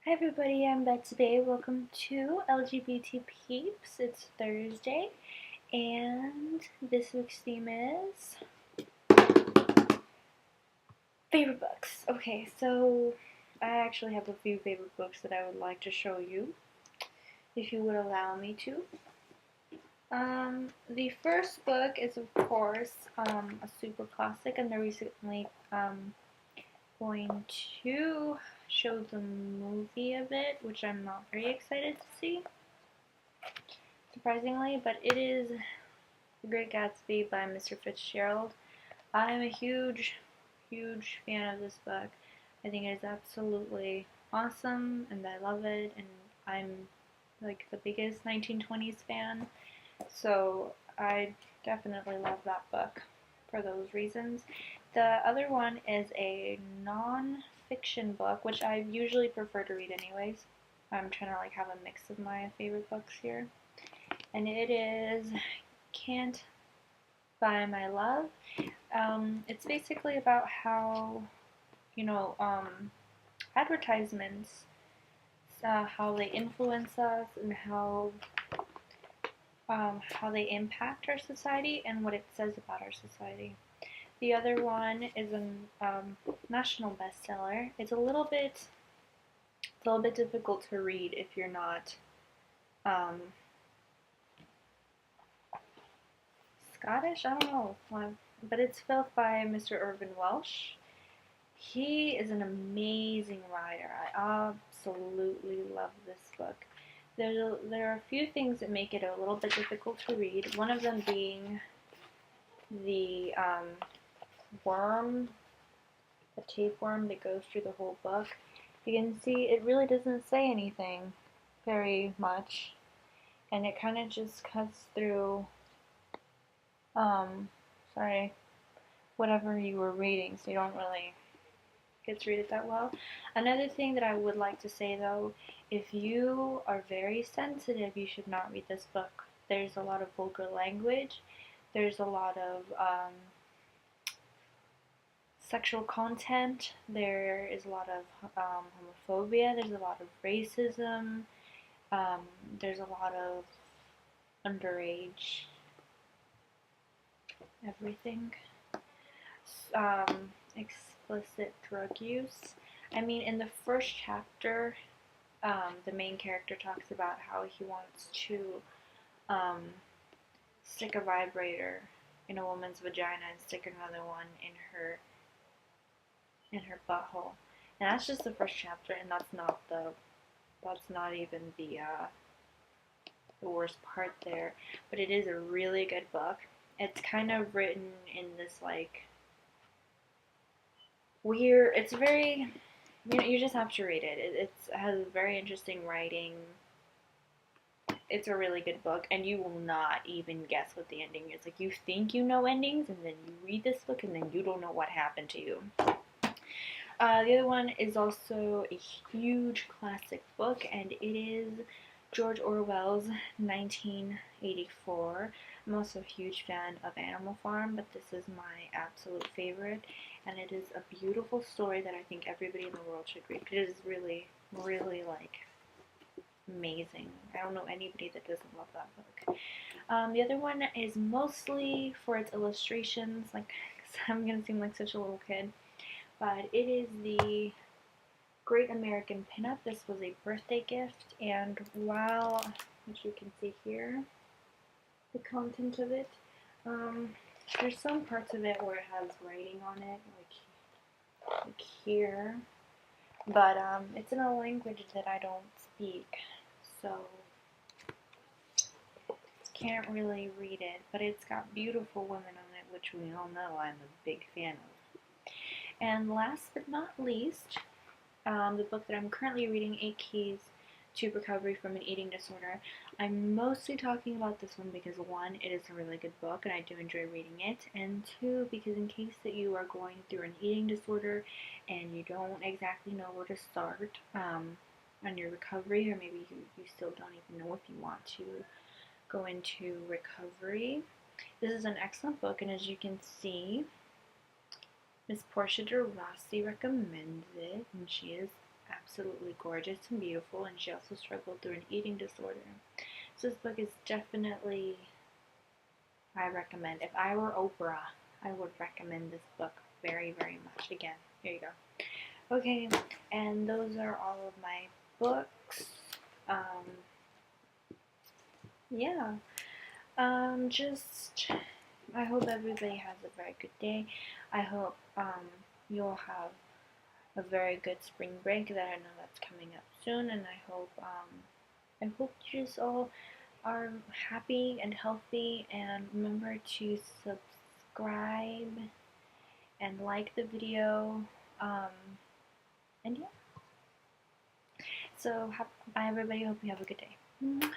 Hi everybody, I'm Betsy Bay. Welcome to LGBT Peeps. It's Thursday, and this week's theme is favorite books. Okay, so I actually have a few favorite books that I would like to show you, if you would allow me to. The first book is, of course, a super classic, and they're recently going to show the movie of it, which I'm not very excited to see, surprisingly, but it is The Great Gatsby by Mr. Fitzgerald. I'm a huge fan of this book. I think it is absolutely awesome, and I love it, and I'm like the biggest 1920s fan, so I definitely love that book for those reasons. The other one is a non-fiction book, which I usually prefer to read anyways. I'm trying to have a mix of my favorite books here, and it is Can't Buy My Love. It's basically about how, advertisements, how they influence us and how they impact our society and what it says about our society. The other one is a national bestseller. It's a little bit difficult to read if you're not um, Scottish. I don't know, but it's filled by Mr. Irvin Welsh. He is an amazing writer. I absolutely love this book. There are a few things that make it a little bit difficult to read. One of them being the worm, the tapeworm that goes through the whole book. You can see it really doesn't say anything very much, and it kind of just cuts through, um, sorry, whatever you were reading, so you don't really get to read it that well. Another thing that I would like to say though, if you are very sensitive, you should not read this book. There's a lot of vulgar language, there's a lot of sexual content, there is a lot of homophobia, there's a lot of racism, um, there's a lot of underage everything, explicit drug use. I mean, in the first chapter, the main character talks about how he wants to um, stick a vibrator in a woman's vagina and stick another one in her butthole. And that's just the first chapter, and that's not even the worst part there. But it is a really good book. It's kind of written in this weird. It's very, you just have to read it. It has very interesting writing. It's a really good book, and you will not even guess what the ending is. Like, you think you know endings, and then you read this book, and then you don't know what happened to you. The other one is also a huge classic book, and it is George Orwell's 1984. I'm also a huge fan of Animal Farm, but this is my absolute favorite, and it is a beautiful story that I think everybody in the world should read. It is really, really, amazing. I don't know anybody that doesn't love that book. The other one is mostly for its illustrations, I'm gonna seem like such a little kid, but it is the Great American Pinup. This was a birthday gift, and as you can see here, the content of it, there's some parts of it where it has writing on it, like here, but it's in a language that I don't speak, so can't really read it, but it's got beautiful women on it, which we all know I'm a big fan of. And last but not least, the book that I'm currently reading, 8 Keys to Recovery from an Eating Disorder. I'm mostly talking about this one because, one, it is a really good book and I do enjoy reading it, and two, because in case that you are going through an eating disorder and you don't exactly know where to start on your recovery, or maybe you still don't even know if you want to go into recovery, this is an excellent book, and as you can see, Miss Portia de Rossi recommends it, and she is absolutely gorgeous and beautiful, and she also struggled through an eating disorder. So this book is definitely, I recommend. If I were Oprah, I would recommend this book very, very much. Again, here you go. Okay, and those are all of my books. Yeah. Just, I hope everybody has a very good day. I hope you'll have a very good spring break that I know that's coming up soon, and I hope you just all are happy and healthy, and remember to subscribe and like the video, and yeah. So, bye everybody, hope you have a good day.